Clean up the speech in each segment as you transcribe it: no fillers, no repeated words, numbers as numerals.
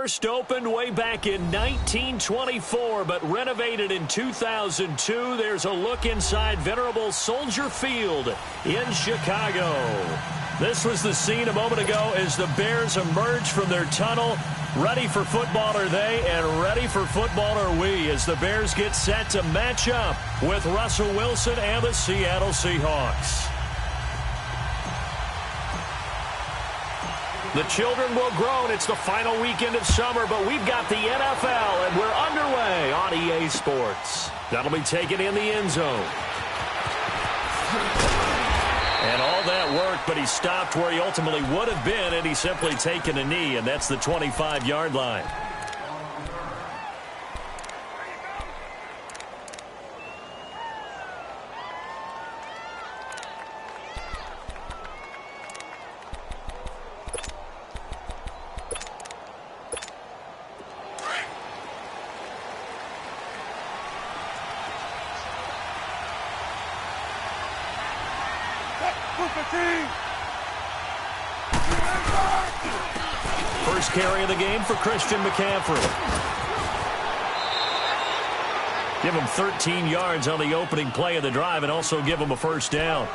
First opened way back in 1924, but renovated in 2002. There's a look inside venerable Soldier Field in Chicago. This was the scene a moment ago as the Bears emerged from their tunnel. Ready for football are they, and ready for football are we, as the Bears get set to match up with Russell Wilson and the Seattle Seahawks. The children will groan. It's the final weekend of summer, but we've got the NFL, and we're underway on EA Sports. That'll be taken in the end zone. And all that worked, but he stopped where he ultimately would have been, and he's simply taken a knee, and that's the 25-yard line. First carry of the game for Christian McCaffrey. Give him 13 yards on the opening play of the drive and also give him a first down.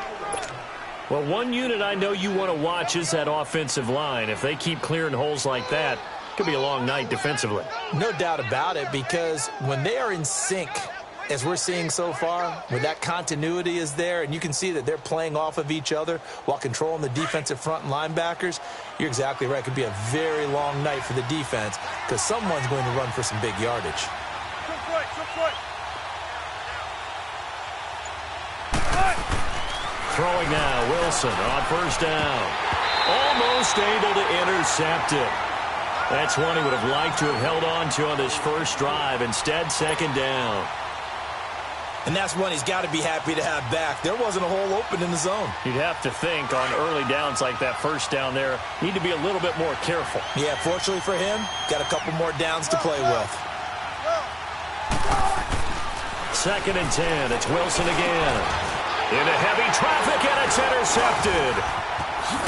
Well, one unit I know you want to watch is that offensive line. If they keep clearing holes like that, it could be a long night defensively. No doubt about it, because when they are in sync, as we're seeing so far, where that continuity is there, and you can see that they're playing off of each other while controlling the defensive front and linebackers, you're exactly right. It could be a very long night for the defense because someone's going to run for some big yardage. Throwing now, Wilson on first down. Almost able to intercept it. That's one he would have liked to have held on to on this first drive. Instead, second down. And that's one he's got to be happy to have back. There wasn't a hole open in the zone. You'd have to think on early downs like that first down there, need to be a little bit more careful. Yeah, fortunately for him, got a couple more downs to play with. Second and 10. It's Wilson again. Into heavy traffic, and it's intercepted.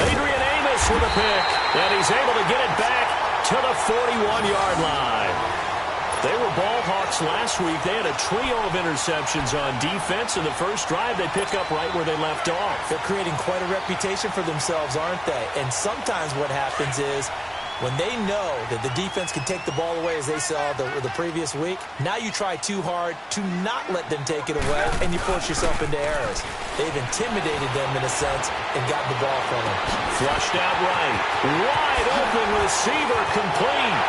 Adrian Amos with a pick, and he's able to get it back to the 41-yard line. They were ball hawks last week. They had a trio of interceptions on defense. In the first drive, they pick up right where they left off. They're creating quite a reputation for themselves, aren't they? And sometimes what happens is when they know that the defense can take the ball away, as they saw the previous week, now you try too hard to not let them take it away, and you force yourself into errors. They've intimidated them in a sense and gotten the ball from them. Flushed out right. Wide open receiver complete.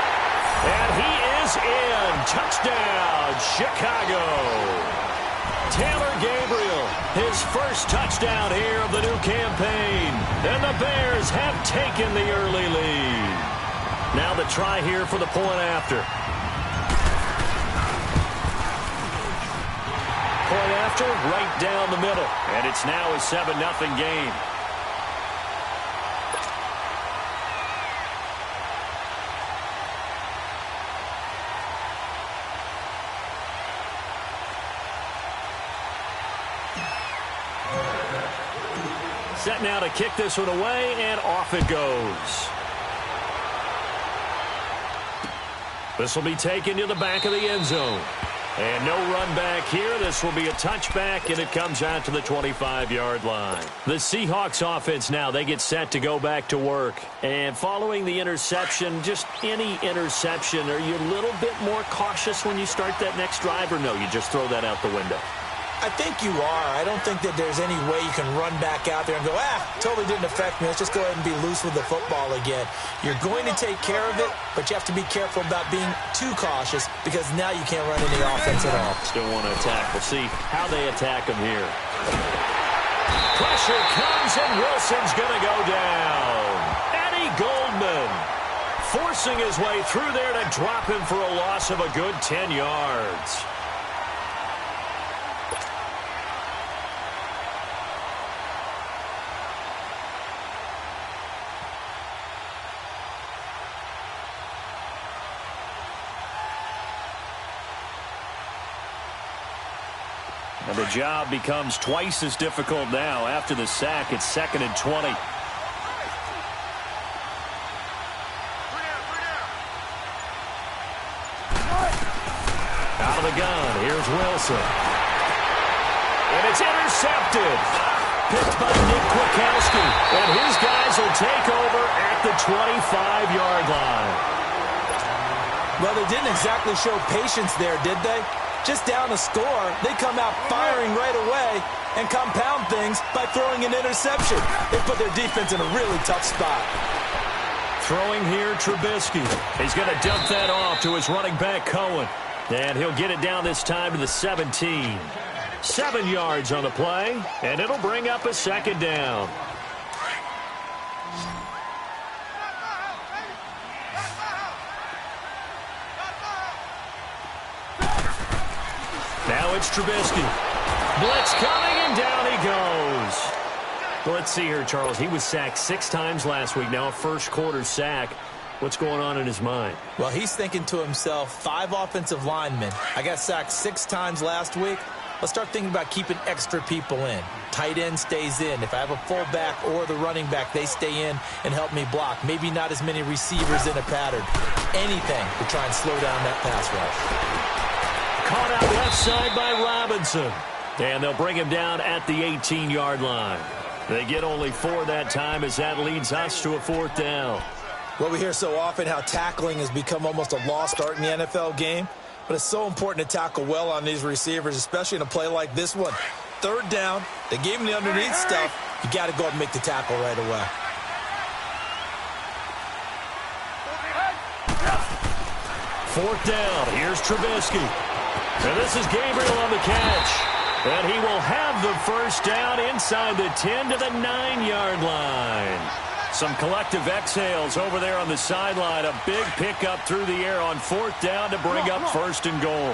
And he is in. Touchdown, Chicago. Taylor Gabriel, his first touchdown here of the new campaign. And the Bears have taken the early lead. Now the try here for the point after. Point after, right down the middle. And it's now a 7-0 game. Set now to kick this one away, and off it goes. This will be taken to the back of the end zone. And no run back here. This will be a touchback, and it comes out to the 25-yard line. The Seahawks offense now, they get set to go back to work. And following the interception, just any interception, are you a little bit more cautious when you start that next drive, or no, you just throw that out the window? I think you are. I don't think that there's any way you can run back out there and go, totally didn't affect me. Let's just go ahead and be loose with the football again. You're going to take care of it, but you have to be careful about being too cautious because now you can't run any offense at all. Still want to attack. We'll see how they attack him here. Pressure comes, and Wilson's going to go down. Eddie Goldman forcing his way through there to drop him for a loss of a good 10 yards. And the job becomes twice as difficult now. After the sack, it's 2nd and 20. gun. Here's Wilson. And it's intercepted. Picked by Nick Kwiatkowski. And his guys will take over at the 25-yard line. Well, they didn't exactly show patience there, did they? Just down a score, they come out firing right away and compound things by throwing an interception. They put their defense in a really tough spot. Throwing here, Trubisky. He's going to dump that off to his running back, Cohen. And he'll get it down this time to the 17. 7 yards on the play, and it'll bring up a second down. Now it's Trubisky. Blitz coming, and down he goes. Well, let's see here, Charles. He was sacked 6 times last week. Now a first-quarter sack. What's going on in his mind? Well, he's thinking to himself, 5 offensive linemen. I got sacked 6 times last week. Let's start thinking about keeping extra people in. Tight end stays in. If I have a fullback or the running back, they stay in and help me block. Maybe not as many receivers in a pattern. Anything to try and slow down that pass rush. Caught out left side by Robinson. And they'll bring him down at the 18-yard line. They get only 4 that time as that leads us to a 4th down. Well, we hear so often how tackling has become almost a lost art in the NFL game. But it's so important to tackle well on these receivers, especially in a play like this one. 3rd down, they gave him the underneath stuff. You got to go up and make the tackle right away. Fourth down, here's Trubisky. And this is Gabriel on the catch. And he will have the first down inside the 10 to the 9-yard line. Some collective exhales over there on the sideline. A big pickup through the air on 4th down to bring up 1st and goal.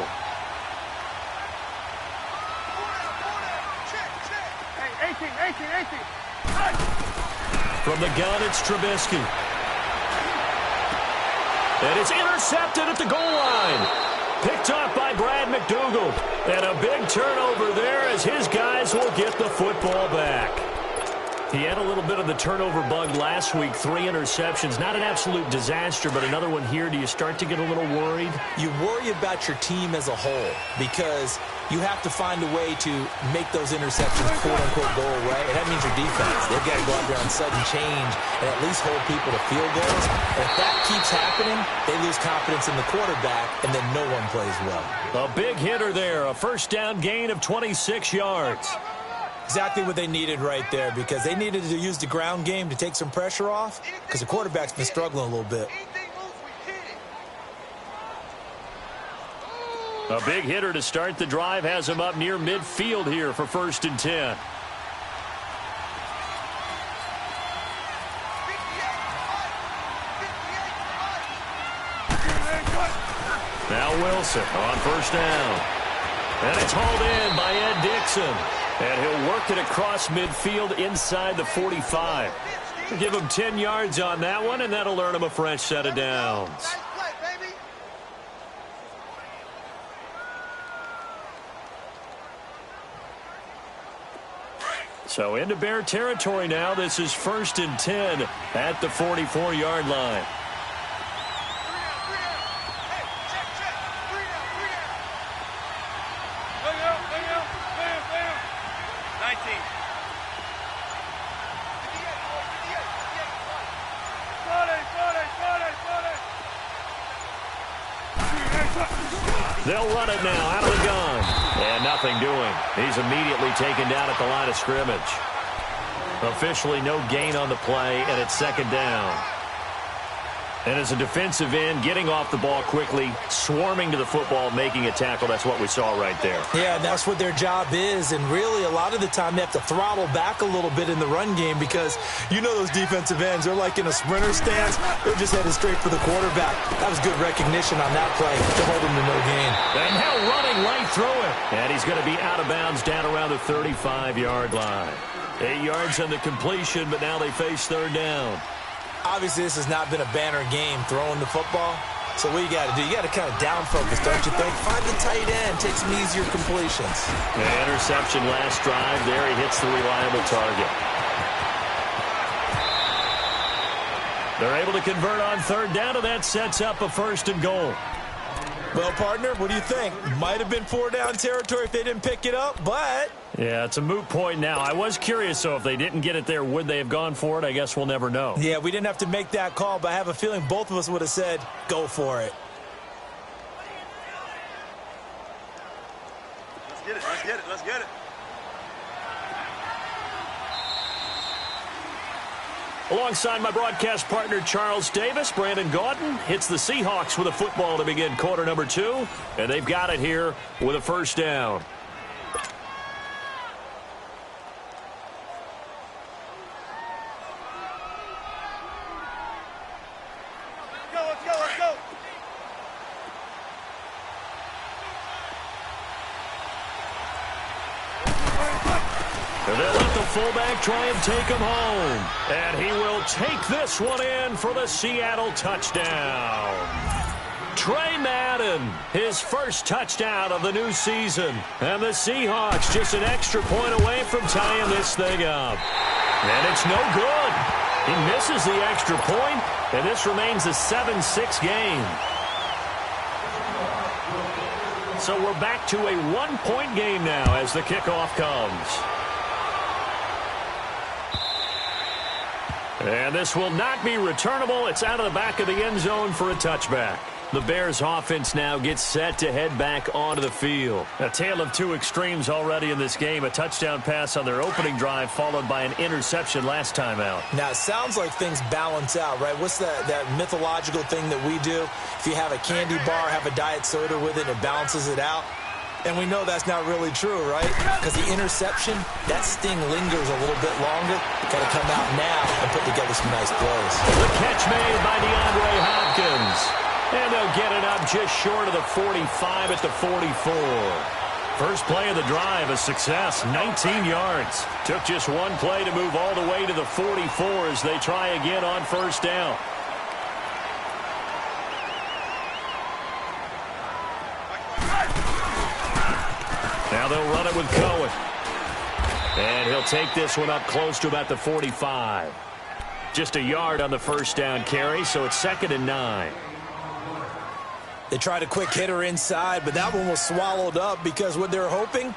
From the gun, it's Trubisky. And it's intercepted at the goal line. Picked off by Brad McDougal. And a big turnover there as his guys will get the football back. He had a little bit of the turnover bug last week, 3 interceptions. Not an absolute disaster, but another one here. Do you start to get a little worried? You worry about your team as a whole because you have to find a way to make those interceptions, quote-unquote, go away. And that means your defense. They've got to go out there on sudden change and at least hold people to field goals. And if that keeps happening, they lose confidence in the quarterback, and then no one plays well. A big hitter there, a first down gain of 26 yards. Exactly what they needed right there because they needed to use the ground game to take some pressure off because the quarterback's been struggling a little bit. A big hitter to start the drive has him up near midfield here for 1st and 10. Now Wilson on 1st down. And it's hauled in by Ed Dixon. And he'll work it across midfield inside the 45. Give him 10 yards on that one, and that'll earn him a fresh set of downs. So into Bear territory now. This is 1st and 10 at the 44-yard line. They'll run it now out of the gun. And nothing doing. He's immediately taken down at the line of scrimmage. Officially no gain on the play, and it's 2nd down. And as a defensive end, getting off the ball quickly, swarming to the football, making a tackle, that's what we saw right there. Yeah, and that's what their job is. And really, a lot of the time, they have to throttle back a little bit in the run game because you know those defensive ends, they're like in a sprinter stance. They're just headed straight for the quarterback. That was good recognition on that play to hold him to no gain. And now running right through it. And he's going to be out of bounds down around the 35-yard line. 8 yards on the completion, but now they face 3rd down. Obviously, this has not been a banner game throwing the football. So what you got to do, you got to kind of down focus, don't you think? Find the tight end, take some easier completions. The interception last drive there. He hits the reliable target. They're able to convert on 3rd down, and that sets up a 1st and goal. Well, partner, what do you think? Might have been 4-down territory if they didn't pick it up, but... Yeah, it's a moot point now. I was curious, so if they didn't get it there, would they have gone for it? I guess we'll never know. Yeah, we didn't have to make that call, but I have a feeling both of us would have said, go for it. Let's get it, let's get it, let's get it. Alongside my broadcast partner, Charles Davis, Brandon Gaudin hits the Seahawks with a football to begin quarter number 2, and they've got it here with a first down. Let's go, let's go. And they'll let the fullback try and take him home. And he will take this one in for the Seattle touchdown. Trey Madden, his first touchdown of the new season. And the Seahawks just an extra point away from tying this thing up. And it's no good. He misses the extra point, and this remains a 7-6 game. So we're back to a one-point game now as the kickoff comes. And this will not be returnable. It's out of the back of the end zone for a touchback. The Bears offense now gets set to head back onto the field. A tale of two extremes already in this game. A touchdown pass on their opening drive followed by an interception last time out. Now, it sounds like things balance out, right? What's that mythological thing that we do? If you have a candy bar, have a diet soda with it, it balances it out. And we know that's not really true, right? Because the interception, that sting lingers a little bit longer. Got to come out now and put together some nice plays. The catch made by DeAndre Hopkins. And they'll get it up just short of the 45 at the 44. First play of the drive, a success, 19 yards. Took just one play to move all the way to the 44 as they try again on first down. Now they'll run it with Cohen. And he'll take this one up close to about the 45. Just a yard on the first down carry, so it's 2nd and 9. They tried a quick hitter inside, but that one was swallowed up because what they're hoping,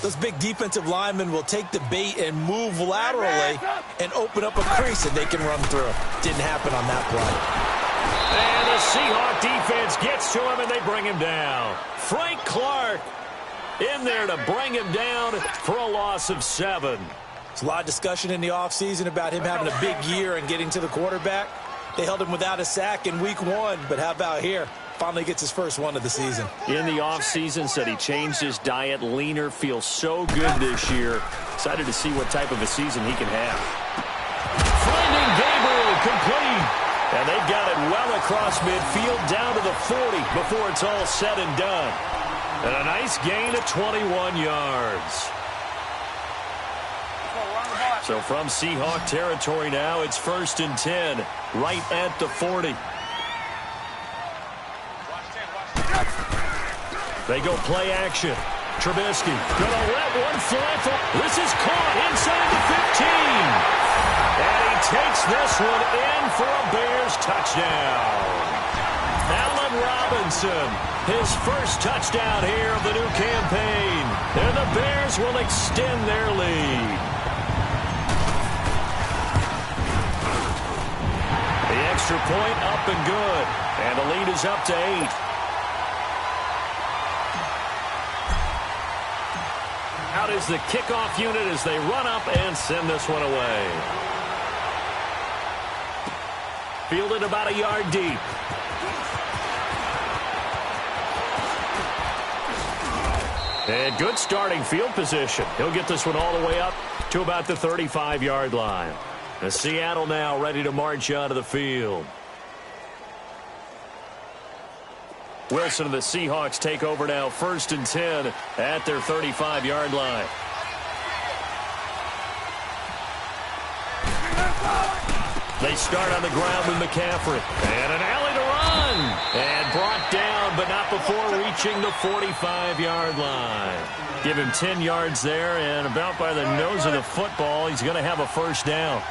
those big defensive linemen will take the bait and move laterally and open up a crease that they can run through. Didn't happen on that play. And the Seahawk defense gets to him, and they bring him down. Frank Clark in there to bring him down for a loss of 7. There's a lot of discussion in the offseason about him having a big year and getting to the quarterback. They held him without a sack in week 1, but how about here? Finally gets his first one of the season. In the offseason, said he changed his diet, leaner, feels so good this year. Excited to see what type of a season he can have. Finding Gabriel complete. And they've got it well across midfield down to the 40 before it's all said and done. And a nice gain of 21 yards. So from Seahawk territory now, it's 1st and 10, right at the 40. They go play action. Trubisky gonna let one fly. This is caught inside the 15. And he takes this one in for a Bears touchdown. Allen Robinson, his first touchdown here of the new campaign. And the Bears will extend their lead. The extra point up and good. And the lead is up to 8. Out is the kickoff unit as they run up and send this one away. Fielded about a yard deep. And good starting field position. He'll get this one all the way up to about the 35-yard line. And Seattle now ready to march onto the field. Wilson and the Seahawks take over now, 1st and 10 at their 35-yard line. They start on the ground with McCaffrey. And an alley to run. And brought down, but not before reaching the 45-yard line. Give him 10 yards there, and about by the nose of the football, he's going to have a first down.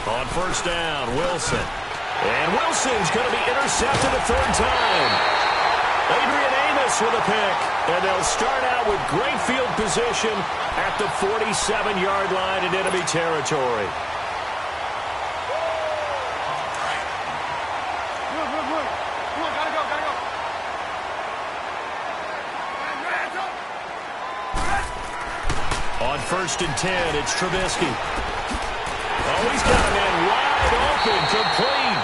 On first down, Wilson. And Wilson's going to be intercepted a third time. IaMx with a pick. And they'll start out with great field position at the 47-yard line in enemy territory. On 1st and 10, it's Trubisky. Oh, he's got a man wide open, complete.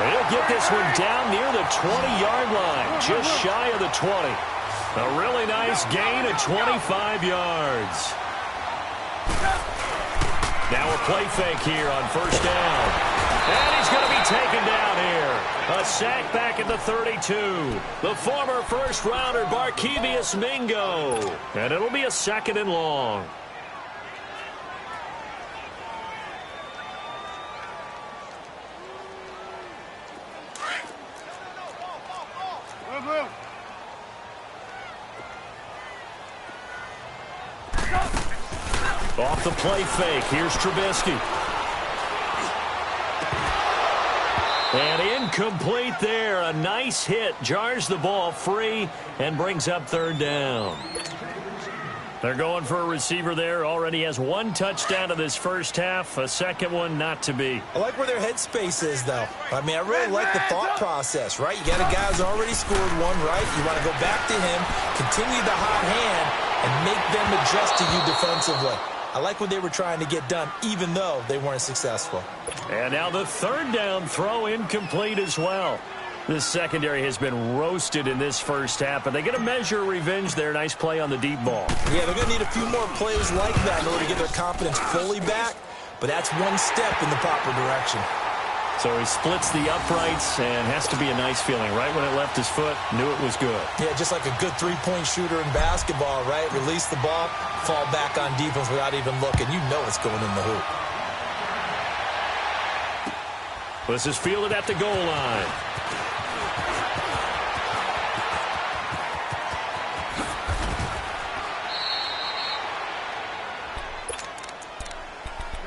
He'll get this one down near the 20-yard line, just shy of the 20. A really nice gain of 25 yards. Now a play fake here on 1st down. And he's going to be taken down here. A sack back at the 32. The former first-rounder, Barkevious Mingo. And it'll be a 2nd and long. Off the play fake, here's Trubisky. And incomplete there. A nice hit. Jars the ball free and brings up 3rd down. They're going for a receiver there. Already has 1 touchdown in this first half. A 2nd one not to be. I like where their headspace is, though. I mean, I really like the thought process, right? You got a guy who's already scored 1, right? You want to go back to him, continue the hot hand, and make them adjust to you defensively. I like what they were trying to get done, even though they weren't successful. And now the 3rd down throw incomplete as well. This secondary has been roasted in this first half, but they get a measure of revenge there. Nice play on the deep ball. Yeah, they're going to need a few more plays like that in order to get their confidence fully back, but that's 1 step in the proper direction. So he splits the uprights and has to be a nice feeling. Right when it left his foot, knew it was good. Yeah, just like a good 3-point shooter in basketball, right? Release the ball, fall back on defense without even looking. You know it's going in the hoop. This is fielded at the goal line.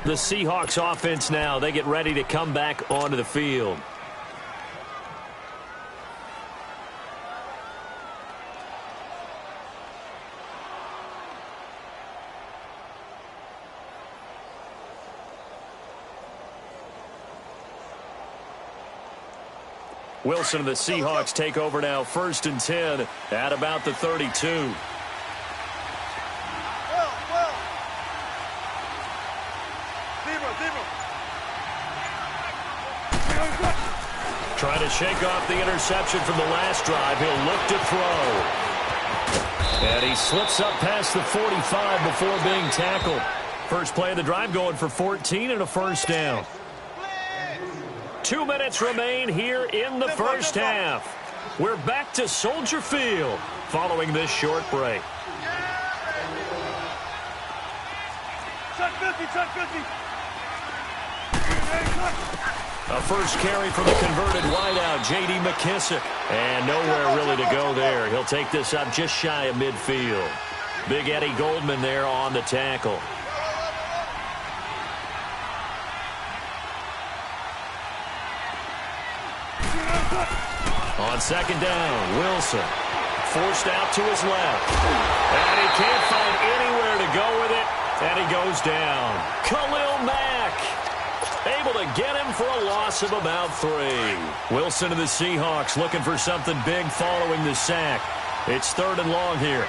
The Seahawks offense now, they get ready to come back onto the field. Wilson and the Seahawks take over now, 1st and 10 at about the 32. Trying to shake off the interception from the last drive. He'll look to throw. And he slips up past the 45 before being tackled. First play of the drive going for 14 and a 1st down. 2 minutes remain here in the first half. We're back to Soldier Field following this short break. Chuck 50, Chuck 50. A first carry from the converted wideout, J.D. McKissick. And nowhere really to go there. He'll take this up just shy of midfield. Big Eddie Goldman there on the tackle. On 2nd down, Wilson forced out to his left. And he can't find anywhere to go with it. And he goes down. Khalil Mack able to get him for a loss of about 3. Wilson and the Seahawks looking for something big following the sack. It's 3rd and long here.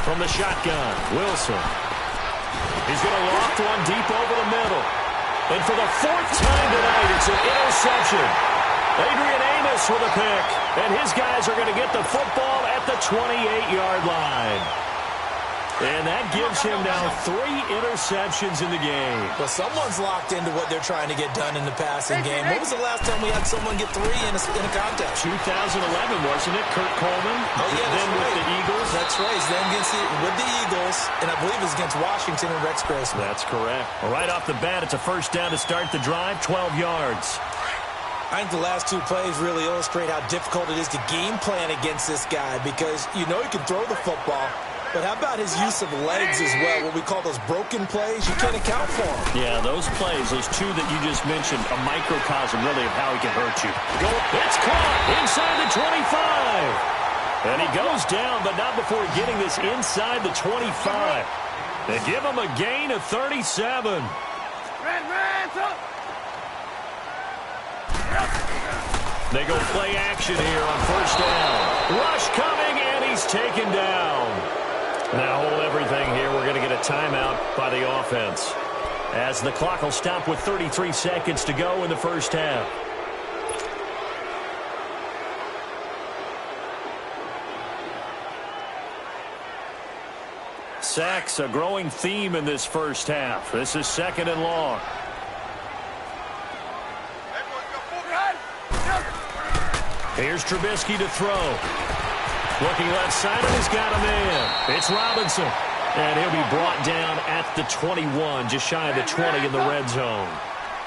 From the shotgun, Wilson. He's going to loft one deep over the middle. And for the 4th time tonight, it's an interception. IaMxSpeed400's with a pick. And his guys are going to get the football at the 28-yard line. And that gives him now 3 interceptions in the game. Well, someone's locked into what they're trying to get done in the passing game. When was the last time we had someone get 3 in a contest? 2011, wasn't it? Kurt Coleman. Oh, yeah, then right. With the Eagles. That's right. Then with the Eagles, and I believe it was against Washington and Rex Grossman. That's correct. Well, right off the bat, it's a 1st down to start the drive, 12 yards. I think the last 2 plays really illustrate how difficult it is to game plan against this guy because you know he can throw the football, But how about his use of legs as well, what we call those broken plays? You can't account for them. Yeah, those plays, those two that you just mentioned, a microcosm really of how he can hurt you. It's caught inside the 25. And he goes down, but not before getting this inside the 25. They give him a gain of 37. They go play action here on first down. Rush coming, and he's taken down. Now hold everything here. We're going to get a timeout by the offense, as the clock will stop with 33 seconds to go in the first half. Sacks, a growing theme in this first half. This is 2nd and long. Here's Trubisky to throw. Looking left side, and he's got a man. It's Robinson. And he'll be brought down at the 21, just shy of the 20 in the red zone.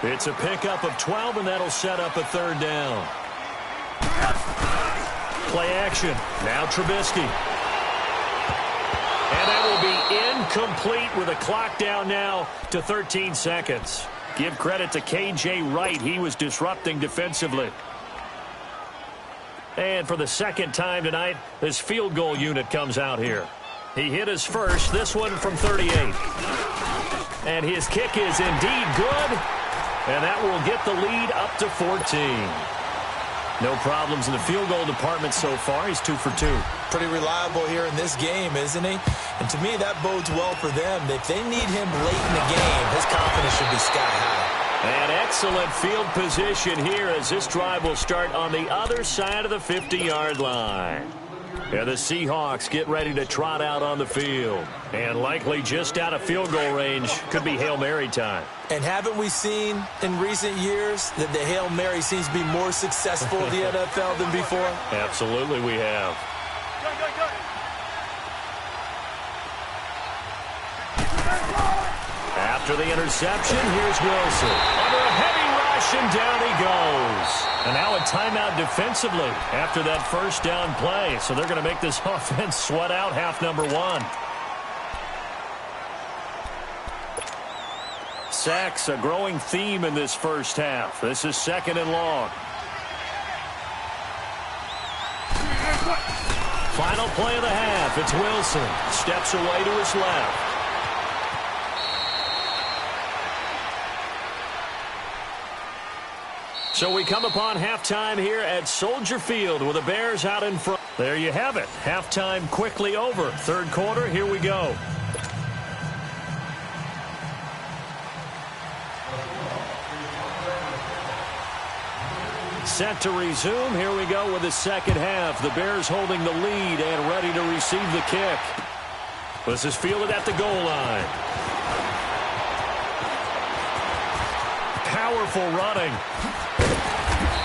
It's a pickup of 12, and that'll set up a 3rd down. Play action. Now Trubisky. And that will be incomplete with a clock down now to 13 seconds. Give credit to K.J. Wright. He was disrupting defensively. And for the 2nd time tonight, this field goal unit comes out here. He hit his first, this one from 38. And his kick is indeed good. And that will get the lead up to 14. No problems in the field goal department so far. He's 2 for 2. Pretty reliable here in this game, isn't he? And to me, that bodes well for them. If they need him late in the game, his confidence should be sky high. An excellent field position here as this drive will start on the other side of the 50-yard line. And the Seahawks get ready to trot out on the field. And likely just out of field goal range. Could be Hail Mary time. And haven't we seen in recent years that the Hail Mary seems to be more successful in the NFL than before? Absolutely we have. After the interception, here's Wilson. Under a heavy rush, and down he goes. And now a timeout defensively after that first down play. So they're going to make this offense sweat out half number 1. Sacks, a growing theme in this first half. This is 2nd and long. Final play of the half. It's Wilson. Steps away to his left. So we come upon halftime here at Soldier Field with the Bears out in front. There you have it. Halftime quickly over. 3rd quarter, here we go. Set to resume. Here we go with the 2nd half. The Bears holding the lead and ready to receive the kick. This is fielded at the goal line. Powerful running.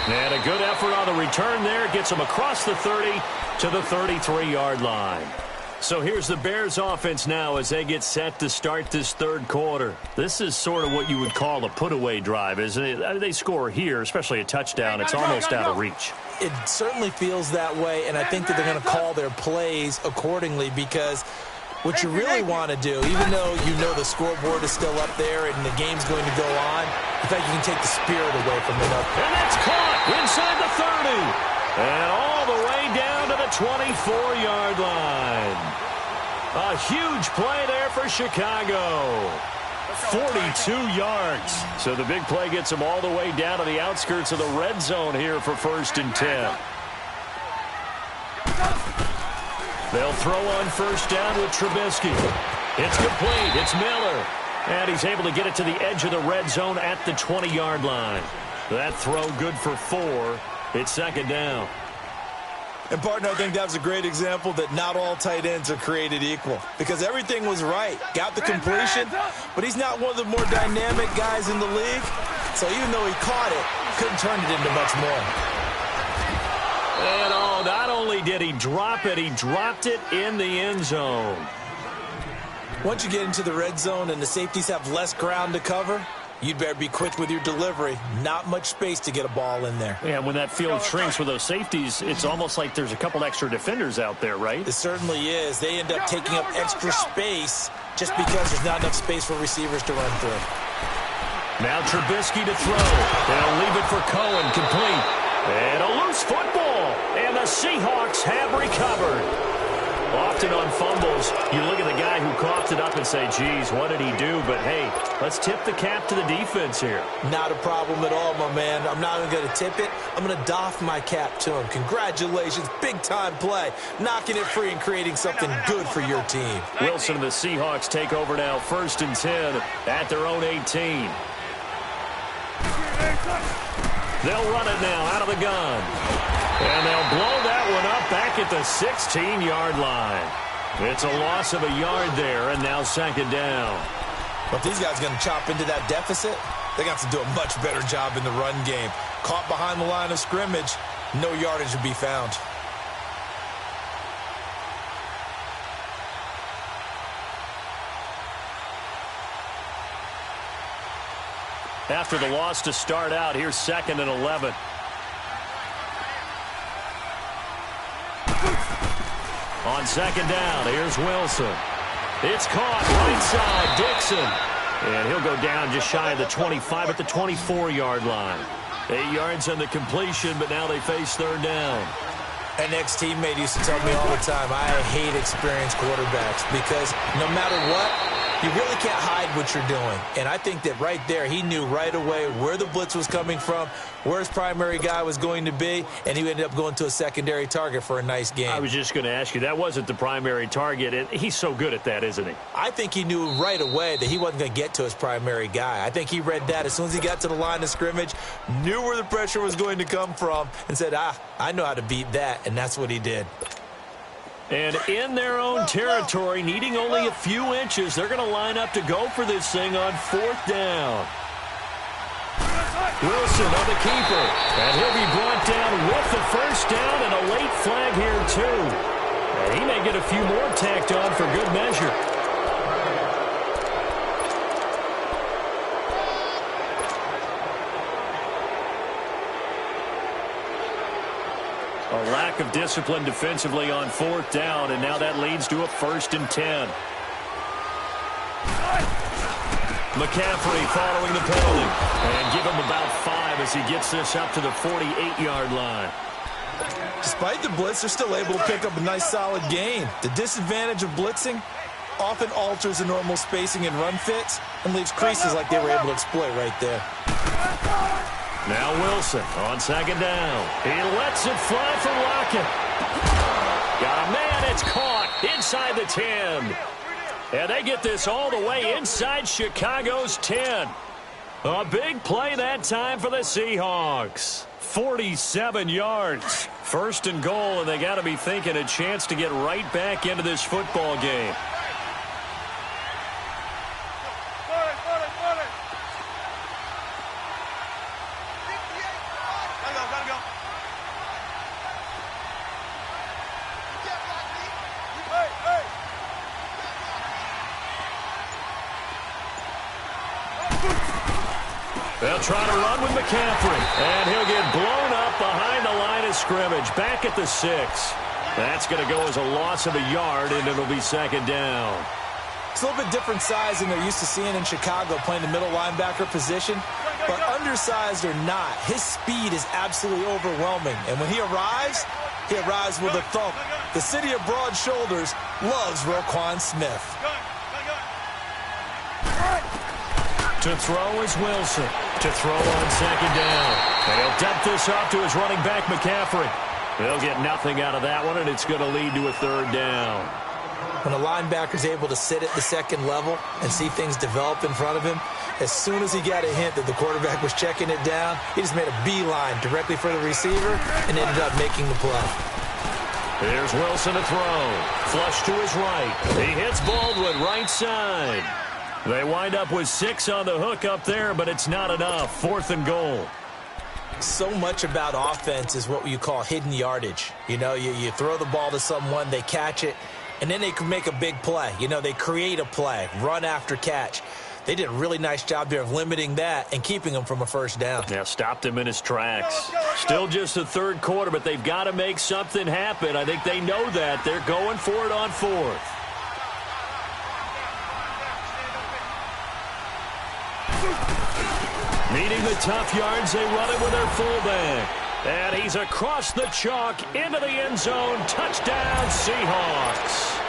And a good effort on the return there. Gets them across the 30 to the 33-yard line. So here's the Bears offense now as they get set to start this 3rd quarter. This is sort of what you would call a put-away drive, isn't it? They score here, especially a touchdown. It's almost out of reach. It certainly feels that way, and I think that they're going to call their plays accordingly because what you really want to do, even though you know the scoreboard is still up there and the game's going to go on, in fact, you can take the spirit away from it. And that's caught inside the 30. And all the way down to the 24-yard line. A huge play there for Chicago. 42 yards. So the big play gets them all the way down to the outskirts of the red zone here for 1st and 10. They'll throw on first down with Trubisky. It's complete. It's Miller. And he's able to get it to the edge of the red zone at the 20-yard line. That throw good for 4. It's 2nd down. And, partner, I think that was a great example that not all tight ends are created equal because everything was right. Got the completion, but he's not one of the more dynamic guys in the league. So even though he caught it, couldn't turn it into much more. And not only did he drop it, he dropped it in the end zone. Once you get into the red zone and the safeties have less ground to cover, You'd better be quick with your delivery. Not much space to get a ball in there. Yeah, when that field shrinks with those safeties, it's almost like there's a couple extra defenders out there, right? It certainly is. They end up taking up extra space just because there's not enough space for receivers to run through. Now Trubisky to throw. They'll leave it for Cohen, complete. And a loose football. And the Seahawks have recovered. Often on fumbles, you look at the guy who coughed it up and say, geez, what did he do? But, hey, let's tip the cap to the defense here. Not a problem at all, my man. I'm not even going to tip it. I'm going to doff my cap to him. Congratulations. Big-time play. Knocking it free and creating something good for your team. Wilson and the Seahawks take over now, 1st and 10 at their own 18. They'll run it now out of the gun. And they'll blow that one up back at the 16-yard line. It's a loss of a yard there, and now 2nd down. But these guys are going to chop into that deficit. They got to do a much better job in the run game. Caught behind the line of scrimmage, no yardage to be found. After the loss to start out, here's 2nd and 11. On 2nd down, here's Wilson. It's caught right side, Dixon. And he'll go down just shy of the 25 at the 24-yard line. 8 yards on the completion, but now they face 3rd down. An ex-teammate used to tell me all the time, I hate experienced quarterbacks because no matter what, you really can't hide what you're doing. And I think that right there, he knew right away where the blitz was coming from, where his primary guy was going to be, and he ended up going to a secondary target for a nice game. I was just going to ask you, that wasn't the primary target, and he's so good at that, isn't he? I think he knew right away that he wasn't going to get to his primary guy. I think he read that as soon as he got to the line of scrimmage, knew where the pressure was going to come from, and said, I know how to beat that, and that's what he did. And in their own territory, needing only a few inches, they're going to line up to go for this thing on 4th down. Wilson on the keeper, and he'll be brought down with the 1st down and a late flag here, too. And he may get a few more tacked on for good measure. A lack of discipline defensively on 4th down, and now that leads to a 1st and 10. McCaffrey following the penalty, and give him about 5 as he gets this up to the 48-yard line. Despite the blitz, they're still able to pick up a nice solid gain. The disadvantage of blitzing often alters the normal spacing and run fits and leaves creases like they were able to exploit right there. Now Wilson on 2nd down. He lets it fly from Lockett. Got a man, it's caught inside the 10. And they get this all the way inside Chicago's 10. A big play that time for the Seahawks. 47 yards. 1st and goal, and they got to be thinking a chance to get right back into this football game. They'll try to run with McCaffrey, and he'll get blown up behind the line of scrimmage, back at the 6. That's going to go as a loss of a yard, and it'll be 2nd down. It's a little bit different size than they're used to seeing in Chicago, playing the middle linebacker position. But undersized or not, his speed is absolutely overwhelming. And when he arrives with a thump. The city of broad shoulders loves Roquan Smith. To throw is Wilson. To throw on 2nd down. And he'll dump this off to his running back, McCaffrey. They'll get nothing out of that one, and it's going to lead to a 3rd down. When a linebacker's able to sit at the 2nd level and see things develop in front of him, as soon as he got a hint that the quarterback was checking it down, he just made a beeline directly for the receiver and ended up making the play. Here's Wilson to throw. Flush to his right. He hits Baldwin right side. They wind up with 6 on the hook up there, but it's not enough. 4th and goal. So much about offense is what you call hidden yardage. You know, you throw the ball to someone, they catch it, and then they can make a big play. You know, they create a play, run after catch. They did a really nice job there of limiting that and keeping him from a first down. Yeah, stopped him in his tracks. Still just the third quarter, but they've got to make something happen. I think they know that. They're going for it on fourth. Needing the tough yards, they run it with their fullback. And he's across the chalk into the end zone. Touchdown, Seahawks.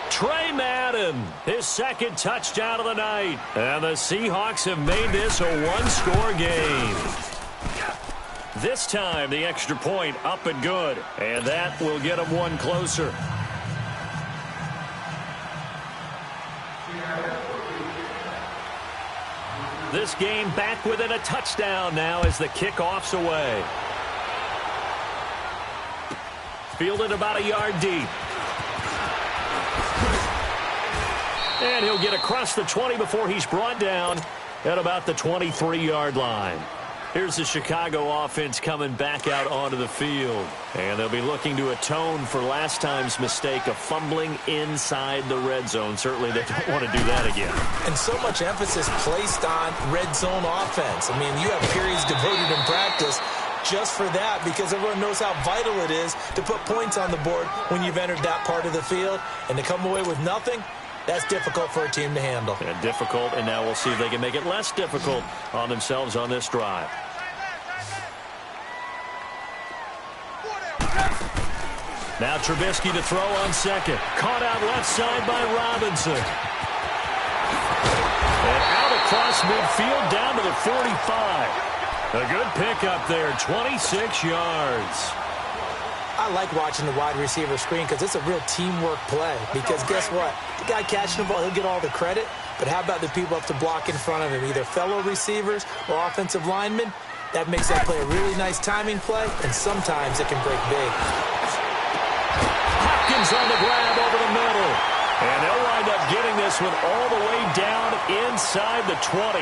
Trey Madden, his second touchdown of the night. And the Seahawks have made this a one-score game. This time, the extra point up and good. And that will get them one closer. This game back within a touchdown now as the kickoff's away. Fielded about a yard deep. And he'll get across the 20 before he's brought down at about the 23-yard line. Here's the Chicago offense coming back out onto the field. And they'll be looking to atone for last time's mistake of fumbling inside the red zone. Certainly they don't want to do that again. And so much emphasis placed on red zone offense. I mean, you have periods devoted in practice just for that because everyone knows how vital it is to put points on the board when you've entered that part of the field. And to come away with nothing, that's difficult for a team to handle. And difficult, and now we'll see if they can make it less difficult on themselves on this drive. Now Trubisky to throw on second. Caught out left side by Robinson. And out across midfield down to the 45. A good pickup there, 26 yards. I like watching the wide receiver screen because it's a real teamwork play. Because guess what? The guy catching the ball, he'll get all the credit. But how about the people up to block in front of him, either fellow receivers or offensive linemen? That makes that play a really nice timing play, and sometimes it can break big. Hopkins on the grab over the middle. And they'll wind up getting this one all the way down inside the 20.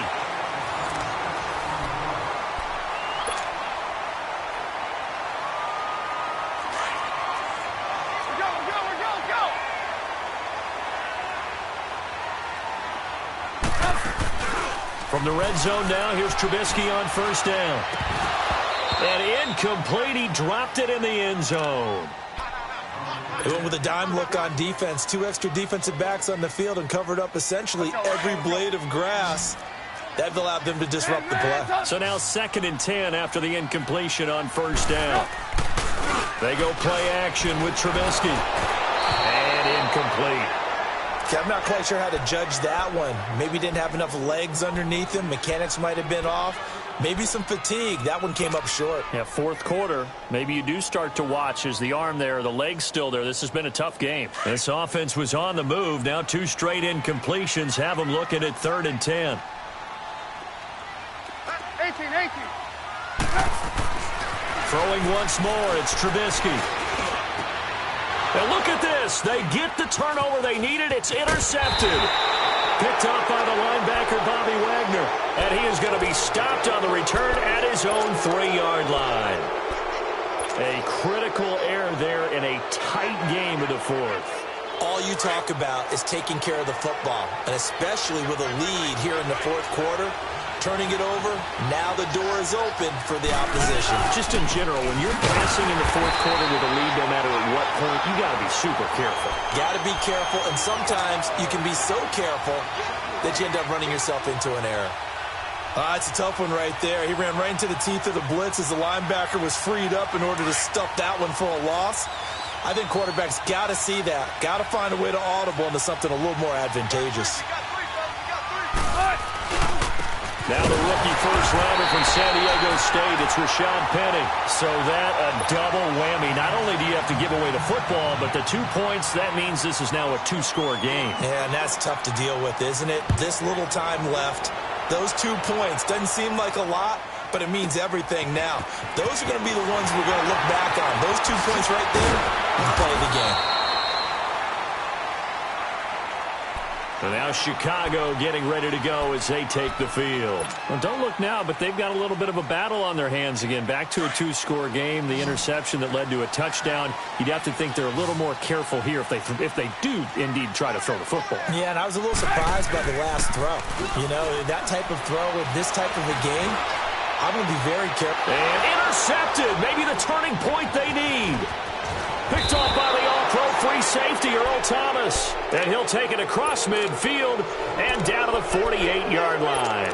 From the red zone now, here's Trubisky on first down. And incomplete, he dropped it in the end zone. They went with a dime look on defense. Two extra defensive backs on the field and covered up essentially every blade of grass. That allowed them to disrupt the play. So now 2nd and 10 after the incompletion on first down. They go play action with Trubisky. And incomplete. I'm not quite sure how to judge that one. Maybe didn't have enough legs underneath him. Mechanics might have been off. Maybe some fatigue. That one came up short. Yeah, fourth quarter. Maybe you do start to watch. Is the arm there, the leg's still there? This has been a tough game. This offense was on the move. Now 2 straight incompletions have them looking at 3rd and 10. 18. Throwing once more, it's Trubisky. And look at this. They get the turnover they needed. It's intercepted. Picked up by the linebacker, Bobby Wagner. And he is going to be stopped on the return at his own 3-yard line. A critical error there in a tight game of the fourth. All you talk about is taking care of the football, and especially with a lead here in the fourth quarter. Turning it over, now the door is open for the opposition. Just in general, when you're passing in the fourth quarter with a lead, no matter at what point, you got to be super careful. Got to be careful, and sometimes you can be so careful that you end up running yourself into an error. It's a tough one right there. He ran right into the teeth of the blitz as the linebacker was freed up in order to stuff that one for a loss. I think quarterbacks got to see that. Got to find a way to audible into something a little more advantageous. Now the rookie first-rounder from San Diego State, it's Rashad Penny. So that a double whammy. Not only do you have to give away the football, but the 2 points, that means this is now a 2-score game. Yeah, and that's tough to deal with, isn't it? This little time left. Those 2 points doesn't seem like a lot, but it means everything now. Those are going to be the ones we're going to look back on. Those 2 points right there, you play the game. And now Chicago getting ready to go as they take the field. Well, don't look now, but they've got a little bit of a battle on their hands again. Back to a 2-score game. The interception that led to a touchdown. You'd have to think they're a little more careful here if they do indeed try to throw the football. Yeah, and I was a little surprised by the last throw. You know, that type of throw in this type of a game, I'm going to be very careful. And intercepted. Maybe the turning point they need. Picked off by the all-pro free safety, Earl Thomas. And he'll take it across midfield and down to the 48-yard line.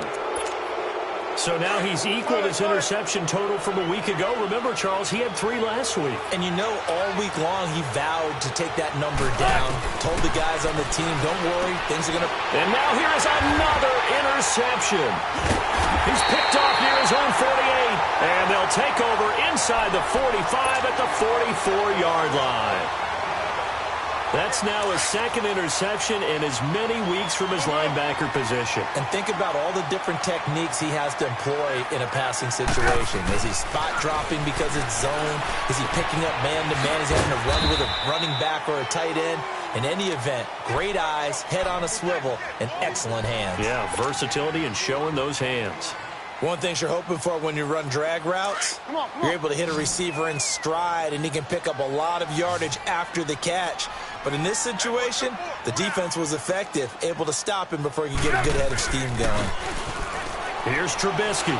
So now he's equaled his interception total from a week ago. Remember, Charles, he had 3 last week. And you know, all week long he vowed to take that number down. Told the guys on the team, don't worry, things are going to... And now here is another interception. He's picked off near his own 48. And they'll take over inside the 45 at the 44-yard line. That's now his second interception in as many weeks from his linebacker position. And think about all the different techniques he has to employ in a passing situation. Is he spot dropping because it's zone? Is he picking up man-to-man? Is he having to run with a running back or a tight end? In any event, great eyes, head on a swivel, and excellent hands. Yeah, versatility and showing those hands. One thing you're hoping for when you run drag routes, you're able to hit a receiver in stride, and he can pick up a lot of yardage after the catch. But in this situation, the defense was effective, able to stop him before he could get a good head of steam going. Here's Trubisky.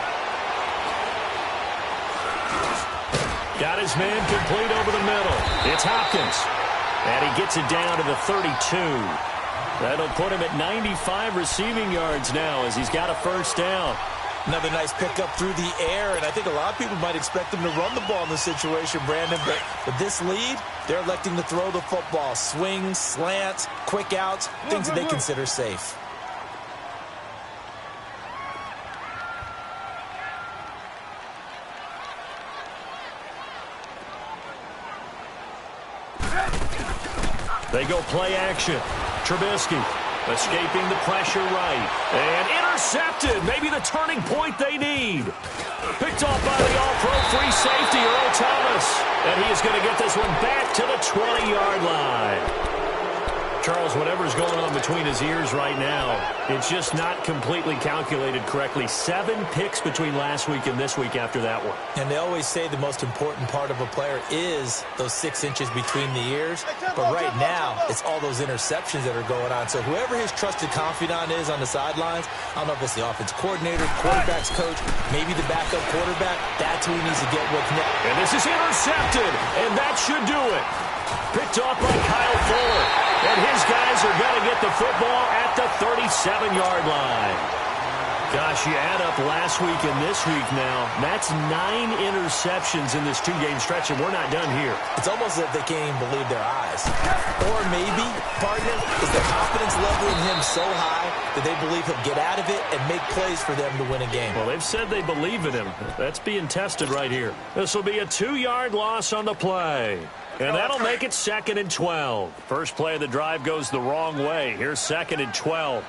Got his man complete over the middle. It's Hopkins. And he gets it down to the 32. That'll put him at 95 receiving yards now as he's got a first down. Another nice pickup through the air, and I think a lot of people might expect him to run the ball in this situation, Brandon, but with this lead, they're electing to throw the football. Swings, slants, quick outs, things that they consider safe. They go play action. Trubisky escaping the pressure right. And intercepted. Maybe the turning point they need. Picked off by the all-pro free safety, Earl Thomas. And he is going to get this one back to the 20-yard line. Charles, whatever's going on between his ears right now, it's just not completely calculated correctly. 7 picks between last week and this week after that one. And they always say the most important part of a player is those 6 inches between the ears. But right now, it's all those interceptions that are going on. So whoever his trusted confidant is on the sidelines, I don't know if it's the offense coordinator, quarterback's coach, maybe the backup quarterback, that's who he needs to get with next. And this is intercepted, and that should do it. Picked off by Kyle Fuller. And his guys are going to get the football at the 37-yard line. Gosh, you add up last week and this week now, that's 9 interceptions in this 2-game stretch, and we're not done here. It's almost as if they can't even believe their eyes. Or maybe, partner, is the confidence level in him so high that they believe he'll get out of it and make plays for them to win a game. Well, they've said they believe in him. That's being tested right here. This will be a 2-yard loss on the play. And that'll make it 2nd and 12. First play of the drive goes the wrong way. Here's 2nd and 12.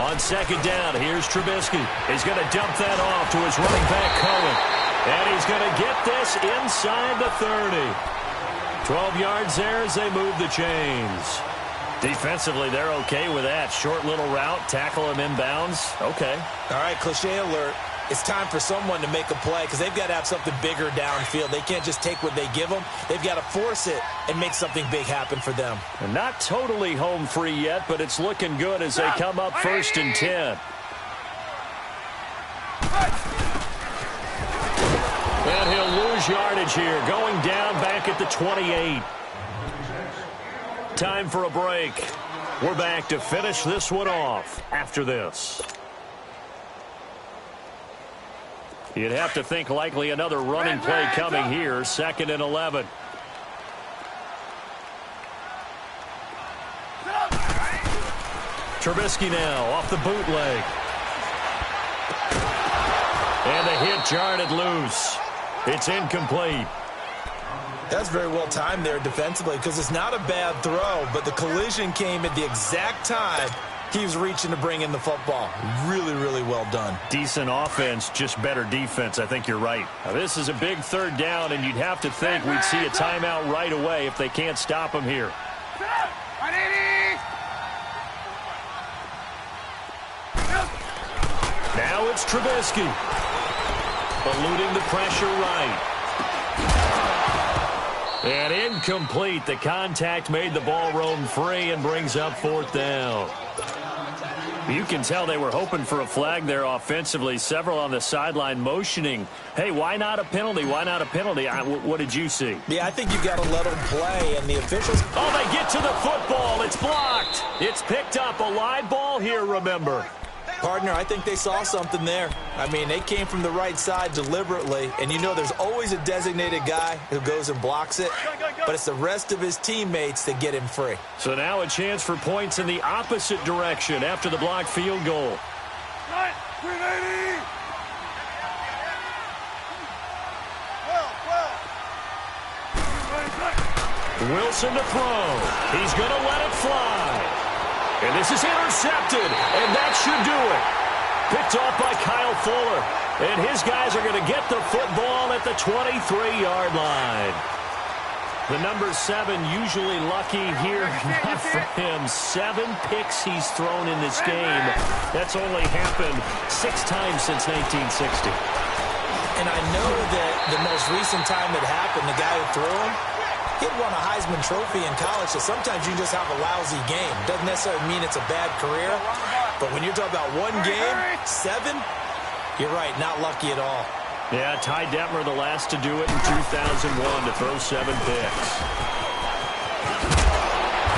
On 2nd down, here's Trubisky. He's going to dump that off to his running back, Cohen. And he's going to get this inside the 30. 12 yards there as they move the chains. Defensively, they're okay with that. Short little route, tackle him inbounds. Okay. All right, cliche alert. It's time for someone to make a play because they've got to have something bigger downfield. They can't just take what they give them. They've got to force it and make something big happen for them. And not totally home free yet, but it's looking good as they come up 1st and 10. And he'll lose yardage here, going down back at the 28. Time for a break. We're back to finish this one off after this. You'd have to think likely another running play coming here. 2nd and 11. Trubisky now off the bootleg. And the hit jarred loose. It's incomplete. That's very well timed there defensively because it's not a bad throw, but the collision came at the exact time he was reaching to bring in the football. Really, really well done. Decent offense, just better defense. I think you're right. Now, this is a big 3rd down, and you'd have to think we'd see a timeout right away if they can't stop him here. Now it's Trubisky. Eluding the pressure right. And incomplete. The contact made the ball roam free and brings up 4th down. You can tell they were hoping for a flag there offensively. Several on the sideline motioning, hey, why not a penalty? Why not a penalty? What did you see? Yeah, I think you got to let them play, and the officials... Oh, they get to the football. It's blocked. It's picked up. A live ball here, remember. Partner, I think they saw something there. I mean, they came from the right side deliberately, and you know there's always a designated guy who goes and blocks it, but it's the rest of his teammates that get him free. So now a chance for points in the opposite direction after the blocked field goal. Wilson to throw. He's going to let it fly. And this is intercepted, and that should do it. Picked off by Kyle Fuller. And his guys are going to get the football at the 23-yard line. The number 7 usually lucky here, not for him. 7 picks he's thrown in this game. That's only happened 6 times since 1960. And I know that the most recent time it happened, the guy who threw him, he'd won a Heisman Trophy in college, so sometimes you just have a lousy game. Doesn't necessarily mean it's a bad career, but when you're talking about one game, 7, you're right, not lucky at all. Yeah, Ty Detmer the last to do it in 2001 to throw 7 picks.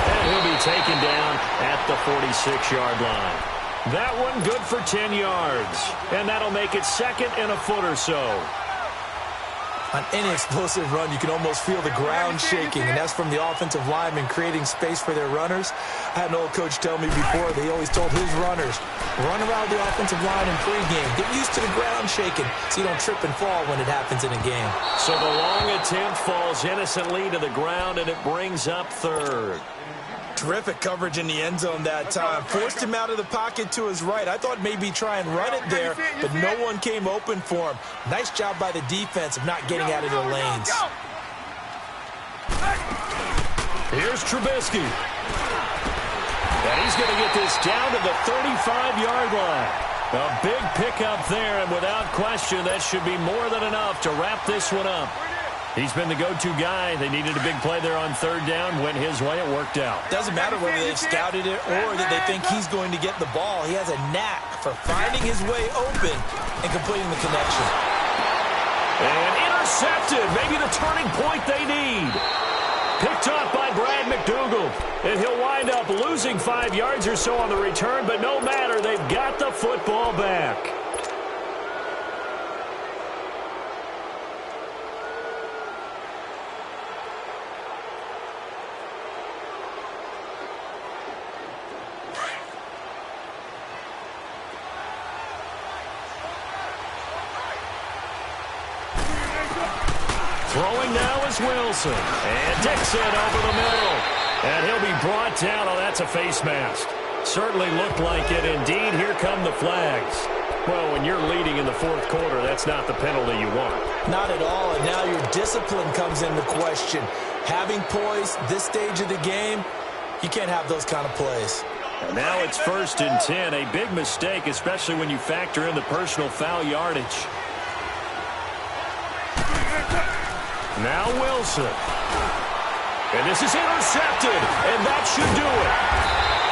And he'll be taken down at the 46-yard line. That one good for 10 yards, and that'll make it 2nd and a foot or so. On any explosive run, you can almost feel the ground shaking, and that's from the offensive linemen creating space for their runners. I had an old coach tell me before, they always told his runners, run around the offensive line in pregame. Get used to the ground shaking so you don't trip and fall when it happens in a game. So the long attempt falls innocently to the ground, and it brings up 3rd. Terrific coverage in the end zone that time. Forced him out of the pocket to his right. I thought maybe try and run it there, but no one came open for him. Nice job by the defense of not getting out of their lanes. Here's Trubisky. And he's going to get this down to the 35-yard line. A big pickup there, and without question, that should be more than enough to wrap this one up. He's been the go-to guy. They needed a big play there on 3rd down. Went his way. It worked out. Doesn't matter whether they've scouted it or that they think he's going to get the ball. He has a knack for finding his way open and completing the connection. And intercepted. Maybe the turning point they need. Picked off by Brad McDougal. And he'll wind up losing 5 yards or so on the return, but no matter. They've got the football back. Throwing now is Wilson. And Dixon over the middle. And he'll be brought down. Oh, that's a face mask. Certainly looked like it. Indeed, here come the flags. Well, when you're leading in the 4th quarter, that's not the penalty you want. Not at all, and now your discipline comes into question. Having poise this stage of the game, you can't have those kind of plays. And now it's 1st and 10. A big mistake, especially when you factor in the personal foul yardage. Now Wilson. And this is intercepted, and that should do it.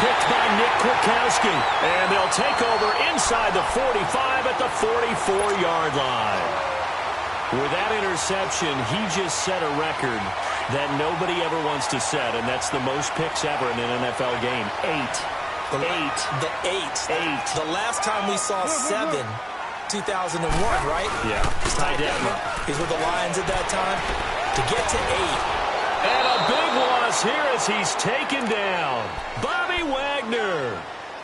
Picked by Nick Kwiatkowski, and they'll take over inside the 45 at the 44-yard line. With that interception, he just set a record that nobody ever wants to set, and that's the most picks ever in an NFL game. 8. The last time we saw 7, 2001, right? Yeah. Ty Detmer. He's with the Lions at that time. To get to 8. And a big loss here as he's taken down. Bobby Wagner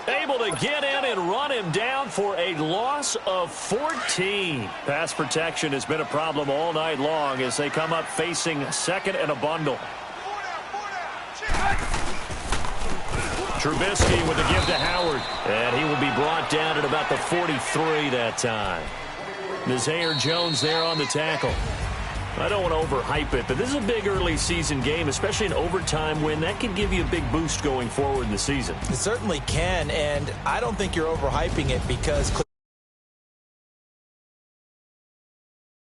able to get in and run him down for a loss of 14. Pass protection has been a problem all night long as they come up facing 2nd and a bundle. Trubisky with the give to Howard. And he will be brought down at about the 43 that time. Nazir Jones there on the tackle. I don't want to overhype it, but this is a big early season game, especially an overtime win. That could give you a big boost going forward in the season. It certainly can, and I don't think you're overhyping it because